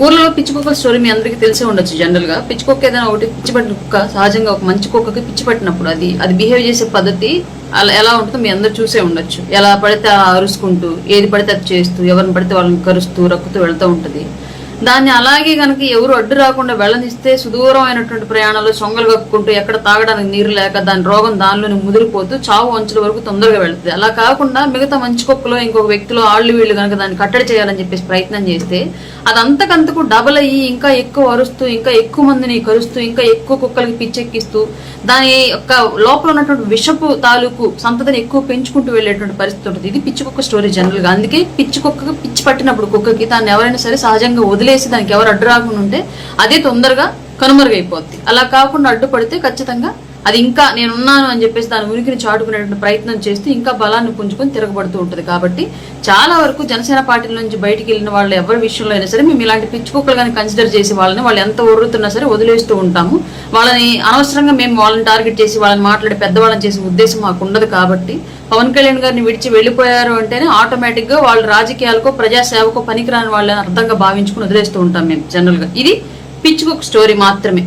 ఊర్లో పిచ్చి కుక్కల స్టోరీ మీ అందరికీ తెలిసే ఉండొచ్చు. జనరల్ గా పిచ్చి కుక్క ఏదైనా ఒకటి పిచ్చి పట్టిన కుక్క సహజంగా ఒక మంచి కుక్కకి పిచ్చి పట్టినప్పుడు అది బిహేవ్ చేసే పద్ధతి అలా ఎలా ఉంటుందో మీ అందరూ చూసే ఉండొచ్చు. ఎలా పడితే అలా అరుచుకుంటూ ఏది పడితే అది చేస్తూ ఎవరిని పడితే వాళ్ళని కరుస్తూ రక్కుతూ వెళ్తూ ఉంటది. దాన్ని అలాగే కనుక ఎవరు అడ్డు రాకుండా వెళ్ళనిస్తే సుదూరమైనటువంటి ప్రయాణాలు సొంగలు కప్పుకుంటూ ఎక్కడ తాగడానికి నీరు లేక దాని రోగం దానిలోనే ముదిరిపోతూ చావు అంచుల వరకు తొందరగా వెళ్తుంది. అలా కాకుండా మిగతా మంచి కుక్కలో ఇంకొక వ్యక్తిలో వీళ్ళు కనుక దాన్ని కట్టడి చేయాలని చెప్పేసి ప్రయత్నం చేస్తే అది అంతకంతకు డబల్ అయ్యి ఇంకా ఎక్కువ అరుస్తూ ఇంకా ఎక్కువ మందిని కరుస్తూ ఇంకా ఎక్కువ కుక్కలకి పిచ్చెక్కిస్తూ దాని యొక్క లోపల ఉన్నటువంటి విషపు తాలూకు సంతతిని ఎక్కువ పెంచుకుంటూ వెళ్ళేటువంటి పరిస్థితి ఉంటుంది. ఇది పిచ్చి కుక్క స్టోరీ జనరల్ గా. అందుకే పిచ్చి కుక్కకి పిచ్చి పట్టినప్పుడు కుక్కకి దాన్ని ఎవరైనా సరే సహజంగా వదిలేసి దానికి ఎవరు అడ్డు రాకుండా ఉంటే అదే తొందరగా కనుమరుగైపోద్ది. అలా కాకుండా అడ్డుపడితే ఖచ్చితంగా అది ఇంకా నేనున్నాను అని చెప్పేసి దాని ఉనికిని చాటుకునేటువంటి ప్రయత్నం చేస్తూ ఇంకా బలాన్ని పుంజుకొని తిరగబడుతూ ఉంటుంది. కాబట్టి చాలా వరకు జనసేన పార్టీల నుంచి బయటికి వెళ్ళిన వాళ్ళు ఎవరి విషయంలో అయినా సరే మేము ఇలాంటి పిచ్చి కుక్కలు కానీ కన్సిడర్ చేసి వాళ్ళని వాళ్ళు ఎంత ఒర్రుతున్నా సరే వదిలేస్తూ ఉంటాము. వాళ్ళని అనవసరంగా మేము వాళ్ళని టార్గెట్ చేసి వాళ్ళని మాట్లాడి పెద్దవాళ్ళని చేసే ఉద్దేశం మాకు ఉండదు. కాబట్టి పవన్ కళ్యాణ్ గారిని విడిచి వెళ్ళిపోయారు అంటేనే ఆటోమేటిక్ గా వాళ్ళు రాజకీయాలకో ప్రజాసేవకో పనికిరాని వాళ్ళని అర్థంగా భావించుకుని వదిలేస్తూ ఉంటాం మేము జనరల్ గా. ఇది పిచ్చి కుక్క స్టోరీ మాత్రమే.